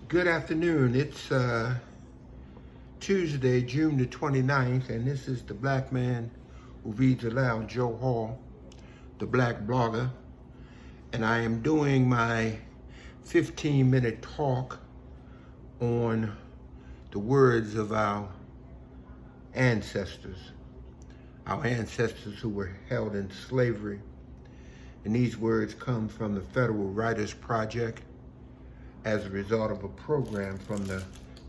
Good afternoon. It's Tuesday, June the 29th, and this is the Black Man Who Reads Aloud, Joe Hall, the Black Blogger, and I am doing my 15-minute talk on the words of our ancestors who were held in slavery. And these words come from the Federal Writers Project as a result of a program from the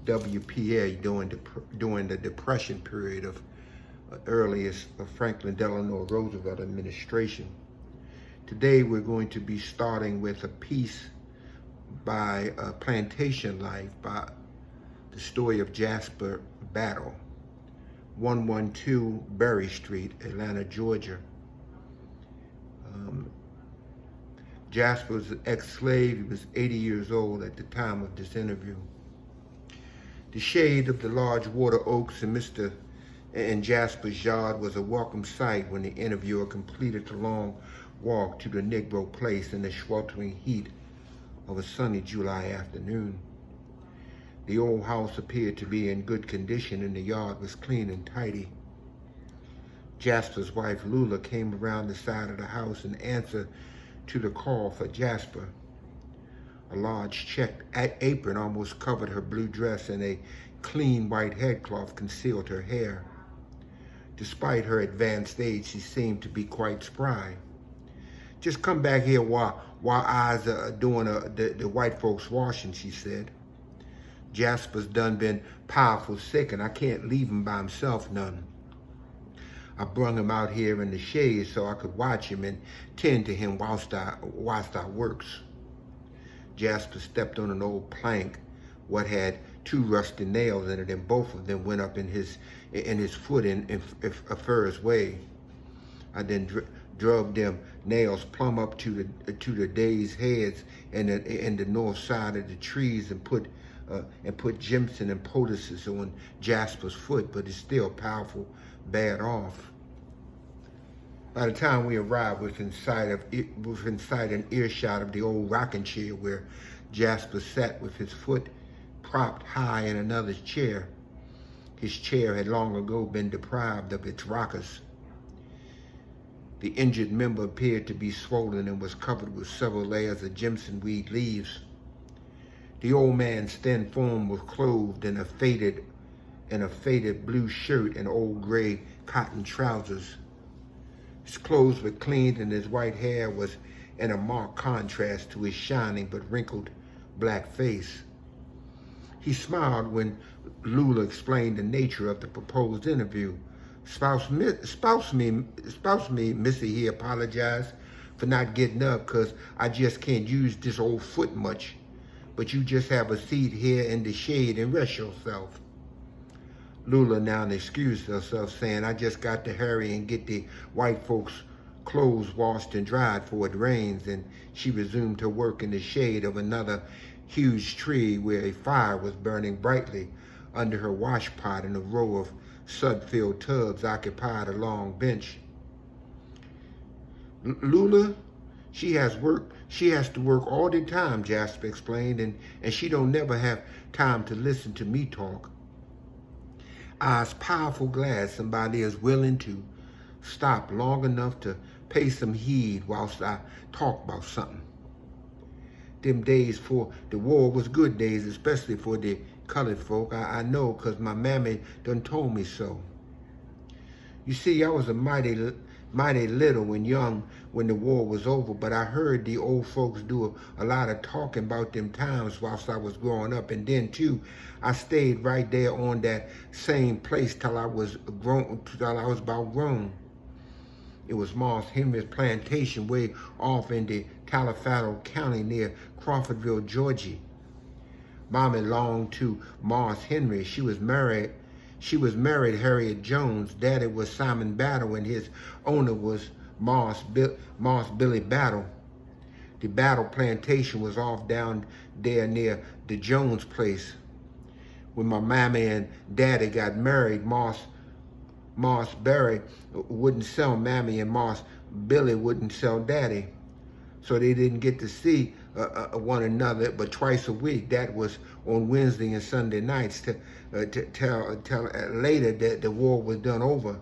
WPA during the Depression period of earliest Franklin Delano Roosevelt administration. Today we're going to be starting with a piece by Plantation Life by the story of Jasper Battle, 112 Berry Street, Atlanta, Georgia. Jasper was an ex-slave. He was 80 years old at the time of this interview. The shade of the large water oaks in Jasper's yard was a welcome sight when the interviewer completed the long walk to the Negro place in the sweltering heat of a sunny July afternoon. The old house appeared to be in good condition and the yard was clean and tidy. Jasper's wife, Lula, came around the side of the house and answered to the call for Jasper. A large checked apron almost covered her blue dress and a clean white headcloth concealed her hair. Despite her advanced age, she seemed to be quite spry. "Just come back here while I's doing the white folks washing," she said. "Jasper's done been powerful sick and I can't leave him by himself none. I brung him out here in the shade so I could watch him and tend to him whilst I works." Jasper stepped on an old plank, what had 2 rusty nails in it, and both of them went up in his foot in a fur's way. I then drove them nails plumb up to the days' heads and the north side of the trees and put Jimson and poultices on Jasper's foot, but it's still powerful bad off. By the time we arrived within sight and earshot of the old rocking chair where Jasper sat with his foot propped high in another's chair, his chair had long ago been deprived of its rockers. The injured member appeared to be swollen and was covered with several layers of Jimson weed leaves. The old man's thin form was clothed in a faded blue shirt and old gray cotton trousers. His clothes were clean and his white hair was in a marked contrast to his shining but wrinkled black face. He smiled when Lula explained the nature of the proposed interview. Spouse me, Missy," he apologized, "for not getting up, 'cause I just can't use this old foot much. But you just have a seat here in the shade and rest yourself." Lula now excused herself, saying, "I just got to hurry and get the white folks' clothes washed and dried for it rains," and she resumed her work in the shade of another huge tree where a fire was burning brightly under her wash pot and a row of sud-filled tubs occupied a long bench. "Lula, she has to work all the time," Jasper explained, and she don't never have time to listen to me talk. "I's powerful glad somebody is willing to stop long enough to pay some heed whilst I talk about something. Them days for the war was good days, especially for the colored folk. I know, 'cause my mammy done told me so. You see, I was a mighty little when the war was over, but I heard the old folks do a lot of talking about them times whilst I was growing up, and then too, I stayed right there on that same place till I was about grown. It was Moss Henry's plantation way off in the Califato County near Crawfordville, Georgia. Mommy belonged to Moss Henry. She was married Harriet Jones. Daddy was Simon Battle, and his owner was Moss Billy Battle. The Battle plantation was off down there near the Jones place. When my mammy and daddy got married, Moss Berry wouldn't sell mammy and Moss Billy wouldn't sell daddy. So they didn't get to see one another, but twice a week. That was on Wednesday and Sunday nights. To tell later that the war was done over.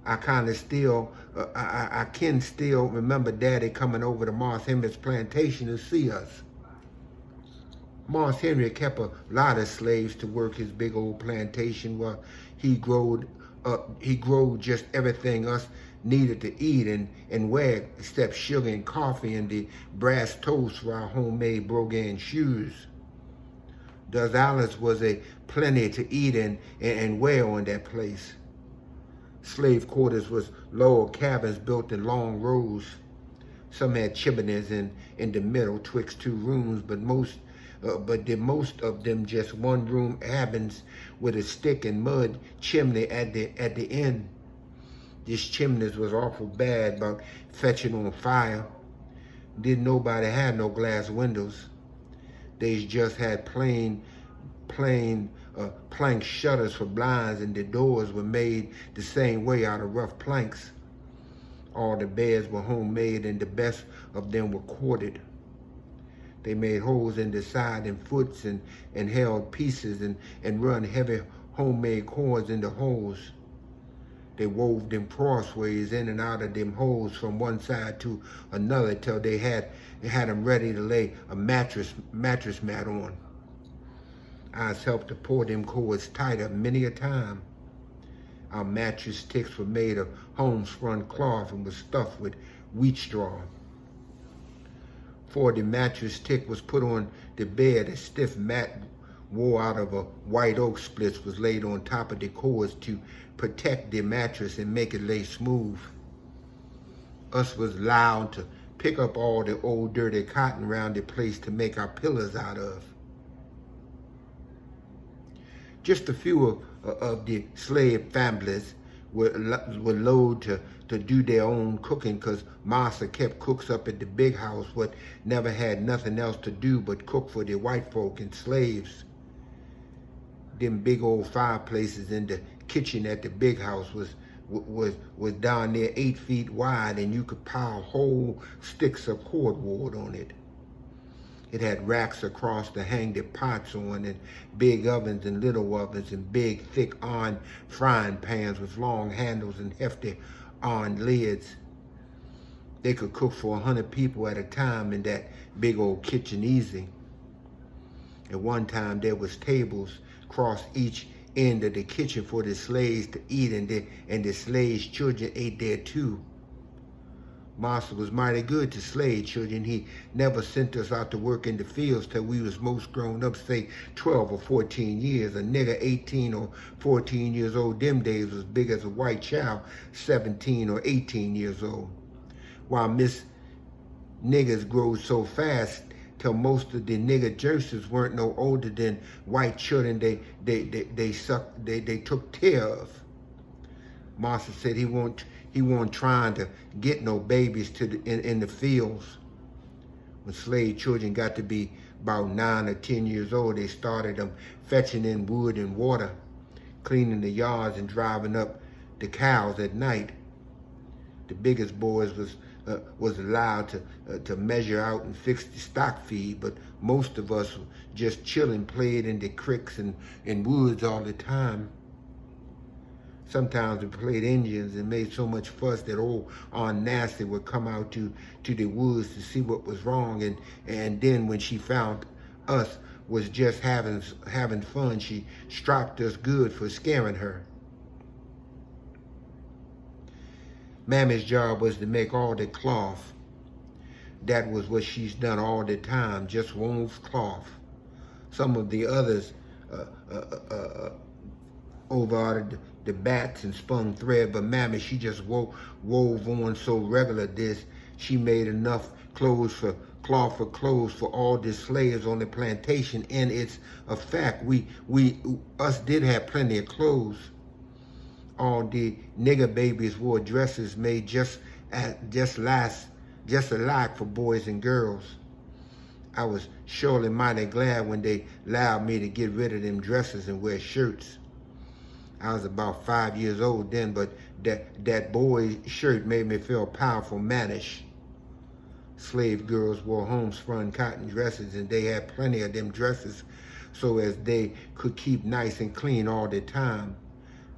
I kind of still, I can still remember Daddy coming over to Mars Henry's plantation to see us. Mars Henry kept a lot of slaves to work his big old plantation where he growed just everything us needed to eat and wear except sugar and coffee and the brass toast for our homemade brogan shoes. Does Alice was a plenty to eat and wear on that place. Slave quarters was lower cabins built in long rows. Some had chimneys in the middle twixt two rooms, but most of them just one room cabins with a stick and mud chimney at the end. This chimneys was awful bad about fetching on fire. Didn't nobody have no glass windows. They just had plain plank shutters for blinds, and the doors were made the same way out of rough planks. All the beds were homemade, and the best of them were corded. They made holes in the side and foots and held pieces and run heavy homemade cords in the holes. They wove them crossways in and out of them holes from one side to another till they had them ready to lay a mattress mat on. I was helped to pour them cords tighter many a time. Our mattress sticks were made of homespun cloth and was stuffed with wheat straw. Before the mattress stick was put on the bed, a stiff mat wore out of a white oak splits was laid on top of the cords to protect the mattress and make it lay smooth. Us was allowed to pick up all the old dirty cotton around the place to make our pillows out of. Just a few of the slave families were loath to do their own cooking because Massa kept cooks up at the big house what never had nothing else to do but cook for the white folk and slaves. Them big old fireplaces in the kitchen at the big house was down there 8 feet wide, and you could pile whole sticks of cordwood on it. It had racks across to hang the pots on, and big ovens and little ovens, and big thick iron frying pans with long handles and hefty iron lids. They could cook for 100 people at a time in that big old kitchen easy. At one time there was tables across each end of the kitchen for the slaves to eat, and the slaves' children ate there too. Master was mighty good to slave children. He never sent us out to work in the fields till we was most grown up, say 12 or 14 years. A nigger 18 or 14 years old them days was big as a white child, 17 or 18 years old. While Miss Niggers grow so fast till most of the nigger jerseys weren't no older than white children they took care of. Master said he wasn't trying to get no babies in the fields. When slave children got to be about 9 or 10 years old, they started them fetching in wood and water, cleaning the yards and driving up the cows at night. The biggest boys was allowed to measure out and fix the stock feed, but most of us just chilling, played in the creeks and woods all the time. Sometimes we played Indians and made so much fuss that old Aunt Nasty would come out to the woods to see what was wrong, and then when she found us was just having fun, she stropped us good for scaring her. Mammy's job was to make all the cloth. That was what she's done all the time, just wove cloth. Some of the others over out of the bats and spun thread, but Mammy, she just wove on so regular this. She made enough cloth for clothes for all the slaves on the plantation, and it's a fact. Us did have plenty of clothes. All the nigger babies wore dresses made just alike for boys and girls. I was surely mighty glad when they allowed me to get rid of them dresses and wear shirts. I was about 5 years old then, but that boy shirt made me feel powerful mannish. Slave girls wore homespun cotton dresses, and they had plenty of them dresses so as they could keep nice and clean all the time.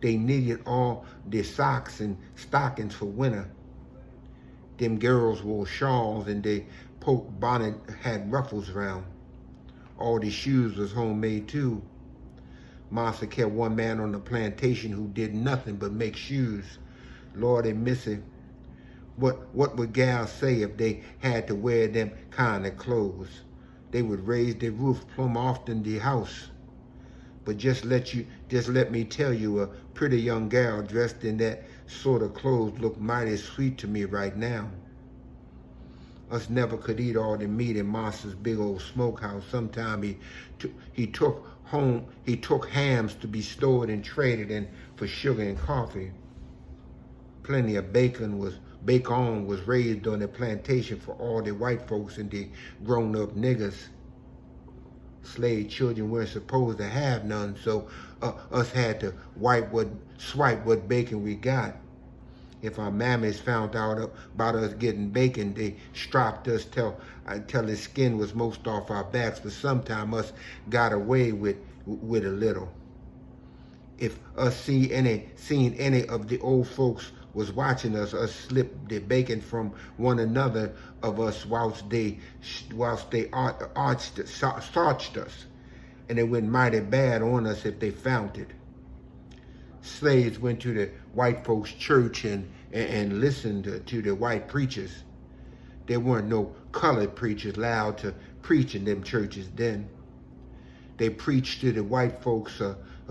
They needed all their socks and stockings for winter. Them girls wore shawls, and their poke bonnet had ruffles round. All the shoes was homemade too. Master kept one man on the plantation who did nothing but make shoes. Lord and Missy, what would gals say if they had to wear them kind of clothes? They would raise their roof plumb off in the house. But just let me tell you, a pretty young gal dressed in that sort of clothes look mighty sweet to me right now. Us never could eat all the meat in Master's big old smokehouse. Sometime he took hams to be stored and traded in for sugar and coffee. Plenty of bacon was raised on the plantation for all the white folks and the grown-up niggers. Slave children weren't supposed to have none, so us had to swipe what bacon we got. If our mammies found out about us getting bacon, they stropped us till the skin was most off our backs, but sometime us got away with a little. If us seen any of the old folks was watching us slip the bacon from one another of us whilst they starched us, and it went mighty bad on us if they found it. Slaves went to the white folks' church and listened to the white preachers. There weren't no colored preachers allowed to preach in them churches then. They preached to the white folks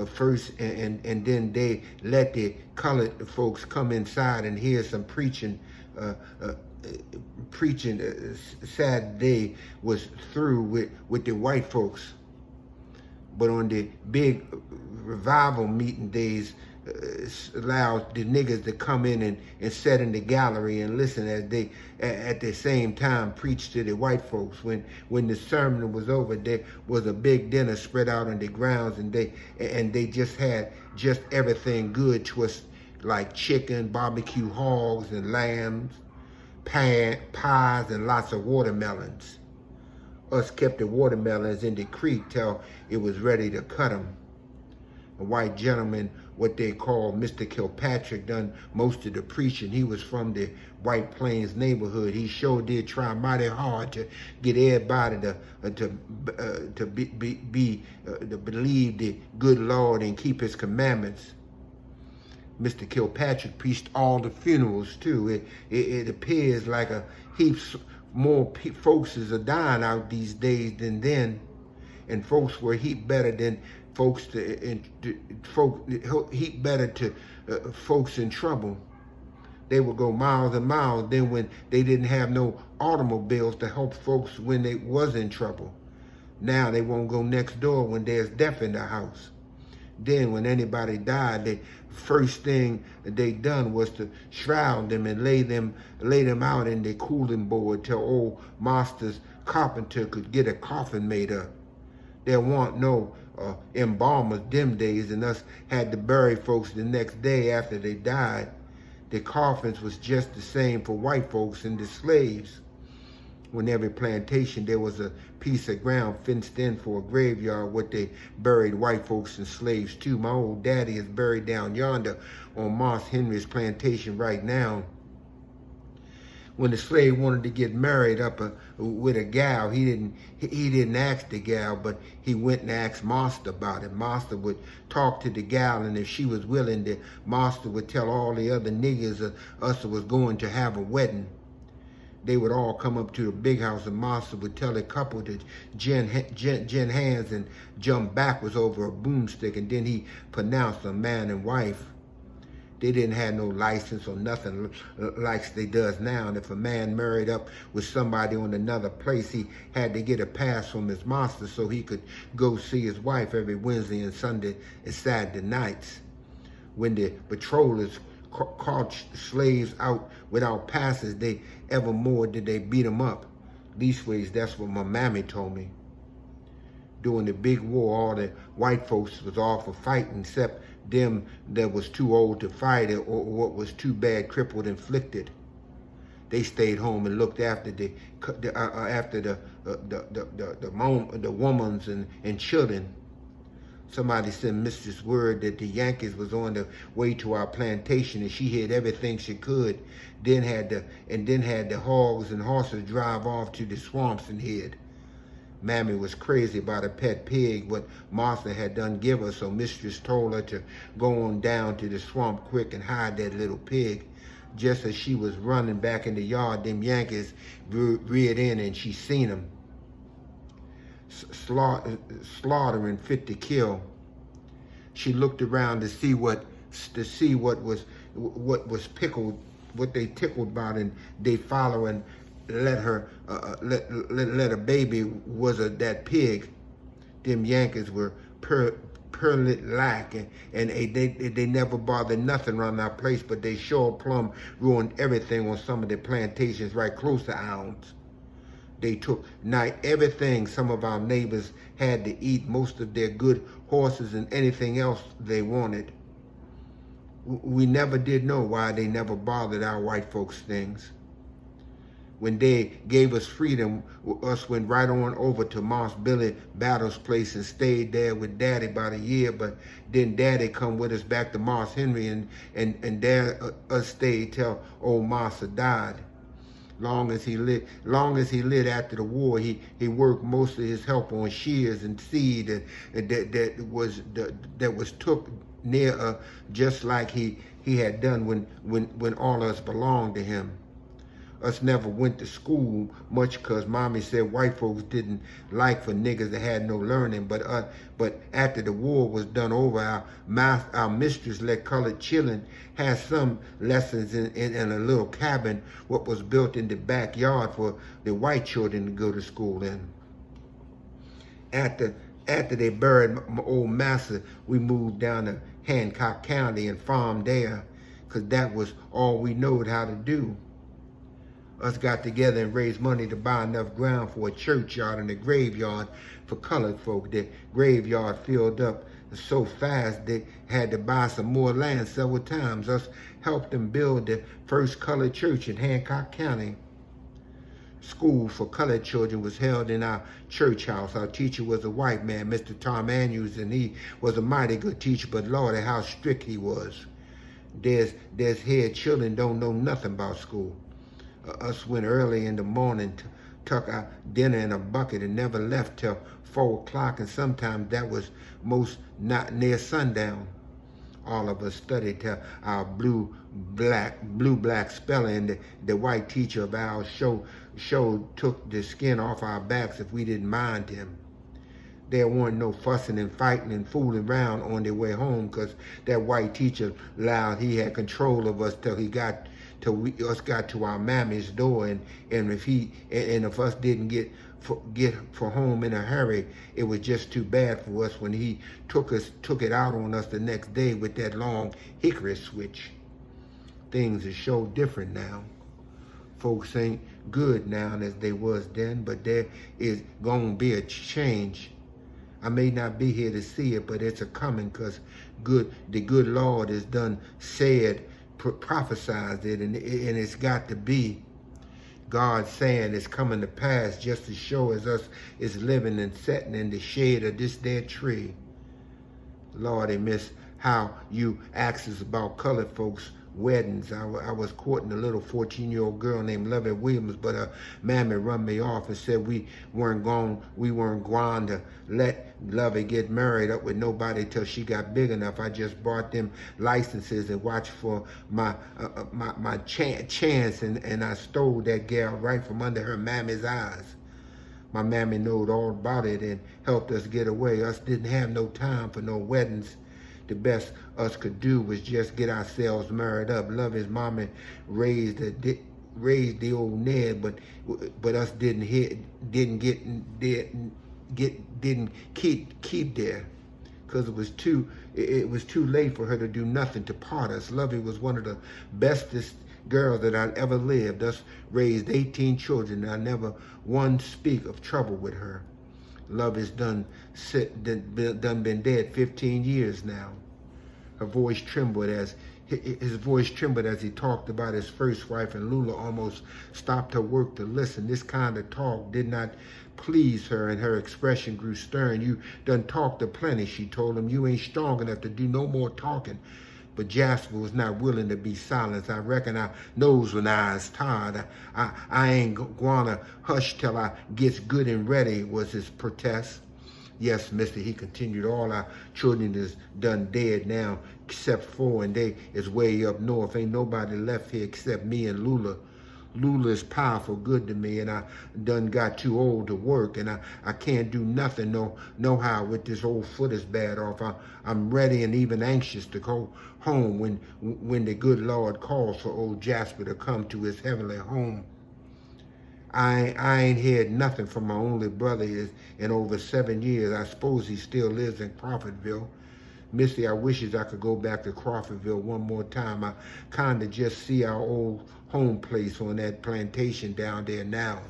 first, and then they let the colored folks come inside and hear some preaching. Saturday was through with the white folks. But on the big revival meeting days, allowed the niggas to come in and sit in the gallery and listen as they at the same time preach to the white folks. When the sermon was over, there was a big dinner spread out on the grounds, and they just had everything good to us, like chicken, barbecue hogs and lambs, pies, and lots of watermelons. Us kept the watermelons in the creek till it was ready to cut them. A white gentleman, what they call Mr. Kilpatrick, done most of the preaching. He was from the White Plains neighborhood. He sure did try mighty hard to get everybody to believe the good Lord and keep His commandments. Mr. Kilpatrick preached all the funerals too. It appears like a heaps more folks is dying out these days than then, and folks were heap better than folks folks in trouble. They would go miles and miles then when they didn't have no automobiles to help folks when they was in trouble. Now they won't go next door when there's death in the house. Then when anybody died, the first thing they done was to shroud them and lay them out in the cooling board till old Master's carpenter could get a coffin made up. There weren't no embalmers them days, and us had to bury folks the next day after they died. The coffins was just the same for white folks and the slaves. On every plantation there was a piece of ground fenced in for a graveyard where they buried white folks and slaves too. My old daddy is buried down yonder on Moss Henry's plantation right now. When the slave wanted to get married up with a gal, he didn't ask the gal, but he went and asked Master about it. Master would talk to the gal, and if she was willing, the Master would tell all the other niggas us was going to have a wedding. They would all come up to the big house, and Master would tell a couple to join hands and jump backwards over a broomstick, and then he pronounced them man and wife. They didn't have no license or nothing like they does now. And if a man married up with somebody on another place, he had to get a pass from his master so he could go see his wife every Wednesday and Sunday and Saturday nights. When the patrollers caught slaves out without passes, they evermore did they beat them up. Leastways, that's what my mammy told me. During the big war, all the white folks was all for fighting, except them that was too old to fight it or what was too bad crippled and afflicted. They stayed home and looked after the women's and children. Somebody sent Mistress word that the Yankees was on the way to our plantation, and she hid everything she could. Then had the hogs and horses drive off to the swamps and hid. Mammy was crazy about a pet pig, what Martha had done give her, so Mistress told her to go on down to the swamp quick and hide that little pig. Just as she was running back in the yard, them Yankees reared in and she seen them. Slaughtering fit to kill. She looked around to see what was pickled, what they tickled about, and they follow and let a baby was that pig. Them Yankees were pearlit lack, and they never bothered nothing around our place, but they sure plumb ruined everything on some of the plantations right close to ours. They took everything some of our neighbors had to eat, most of their good horses and anything else they wanted. We never did know why they never bothered our white folks' things. When they gave us freedom, us went right on over to Moss Billy Battle's place and stayed there with Daddy about a year, but then Daddy come with us back to Moss Henry, and there us stayed till old Massa died. Long as he lived after the war, he worked most of his help on shears and seed that was took near just like he had done when all of us belonged to him. Us never went to school much because Mommy said white folks didn't like for niggas that had no learning. But after the war was done over, our mistress let colored children have some lessons in a little cabin what was built in the backyard for the white children to go to school in. After they buried my old master, we moved down to Hancock County and farmed there because that was all we knowed how to do. Us got together and raised money to buy enough ground for a churchyard and a graveyard for colored folk. The graveyard filled up so fast they had to buy some more land several times. Us helped them build the first colored church in Hancock County. School for colored children was held in our church house. Our teacher was a white man, Mr. Tom Andrews, and he was a mighty good teacher, but Lord, how strict he was. There's here children don't know nothing about school. Us went early in the morning, took our dinner in a bucket and never left till 4 o'clock, and sometimes that was most not near sundown. All of us studied till our blue-black spelling. The white teacher of ours took the skin off our backs if we didn't mind him. There weren't no fussing and fighting and fooling around on their way home because that white teacher allowed he had control of us till us got to our mammy's door, and if us didn't get for home in a hurry, it was just too bad for us when he took it out on us the next day with that long hickory switch. Things are so different now. Folks ain't good now as they was then, but there is gonna be a change. I may not be here to see it, but it's a coming because the good Lord has done said, prophesied it, and it's got to be. God saying it's coming to pass just as sure as us is living and sitting in the shade of this there tree. Lord, I miss how you asked us about colored folks' weddings. I was courting a little 14-year-old girl named Lovey Williams, but her mammy run me off and said we weren't going to let Lovey get married up with nobody till she got big enough. I just bought them licenses and watched for my chance, and I stole that gal right from under her mammy's eyes. My mammy knowed all about it and helped us get away. Us didn't have no time for no weddings. The best us could do was just get ourselves married up. Lovey's mommy raised the old Ned, but us didn't keep there, because it was too late for her to do nothing to part us. Lovey was one of the bestest girls that I'd ever lived. Us raised 18 children, and I never one speak of trouble with her. Lovey's done been dead 15 years now. Her voice trembled as His voice trembled as he talked about his first wife, and Lula almost stopped her work to listen. This kind of talk did not please her, and her expression grew stern. "You done talked a plenty," she told him. "You ain't strong enough to do no more talking." But Jasper was not willing to be silenced. "I reckon I knows when I is tired. I ain't gonna hush till I gets good and ready," was his protest. "Yes, mister," he continued, "all our children is done dead now, except 4, and they is way up north. Ain't nobody left here except me and Lula. Lula is powerful good to me, and I done got too old to work, and I can't do nothing no how with this old foot is bad off. I'm ready and even anxious to go home when the good Lord calls for old Jasper to come to his heavenly home. I ain't heard nothing from my only brother in over 7 years. I suppose he still lives in Crawfordville. Missy, I wishes I could go back to Crawfordville one more time. I kind of just see our old home place on that plantation down there now.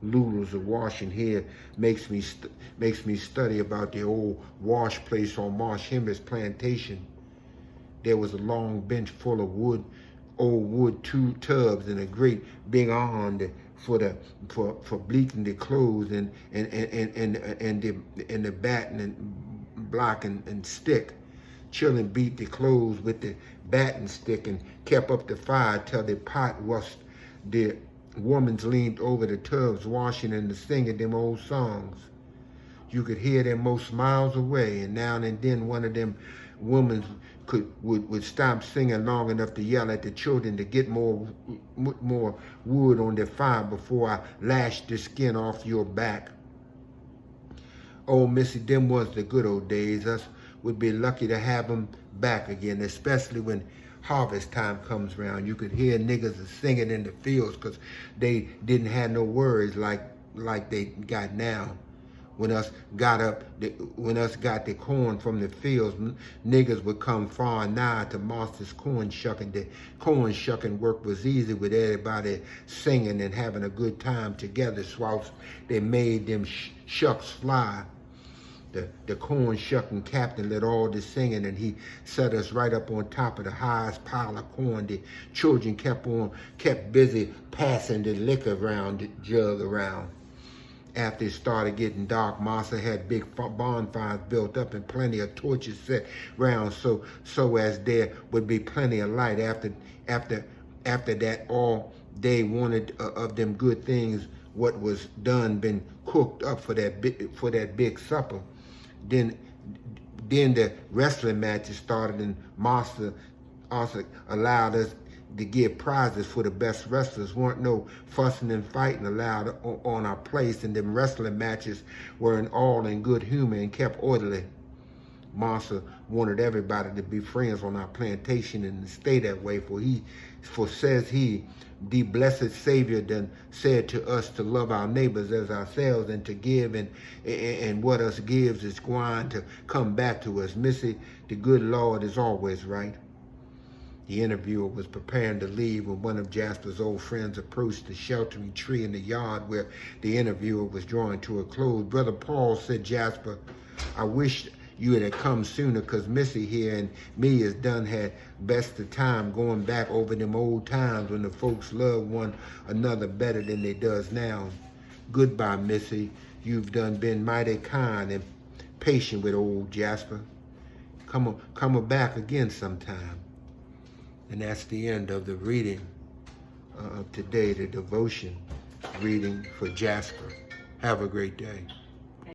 Lula's a washing here makes me study about the old wash place on Marsh Henry's plantation. There was a long bench full of old wood tubs, and a great big iron for bleaching the clothes, and the batten and block and stick. Children beat the clothes with the batten stick and kept up the fire till the pot was. The women's leaned over the tubs washing and singing them old songs. You could hear them most miles away, and now and then one of them women would stop singing long enough to yell at the children to get more wood on their fire before I lashed the skin off your back. Oh, Missy, them was the good old days. Us would be lucky to have them back again, especially when harvest time comes around. You could hear niggas singing in the fields because they didn't have no worries like they got now. When us got the corn from the fields, niggas would come far and nigh to master's corn shucking. The corn shucking work was easy with everybody singing and having a good time together, whilst they made them shucks fly. The corn shucking captain led all the singing, and he set us right up on top of the highest pile of corn. The children kept busy passing the liquor around, the jug around. After it started getting dark, Massa had big bonfires built up and plenty of torches set round so as there would be plenty of light. After that, all day wanted of them good things what was done been cooked up for that big supper. Then the wrestling matches started, and Massa also allowed us to give prizes for the best wrestlers. Weren't no fussing and fighting allowed on our place, and them wrestling matches were all in good humor and kept orderly. Massa wanted everybody to be friends on our plantation and stay that way, for says he, the blessed Savior done said to us to love our neighbors as ourselves, and to give, and what us gives is going to come back to us. Missy, the good Lord is always right. The interviewer was preparing to leave when one of Jasper's old friends approached the sheltering tree in the yard where the interviewer was drawing to a close. "Brother Paul," said Jasper, "I wish you had come sooner, because Missy here and me is done had best of time going back over them old times when the folks loved one another better than they does now. Goodbye, Missy. You've done been mighty kind and patient with old Jasper. Come back again sometime." And that's the end of the reading of today, the devotion reading for Jasper. Have a great day.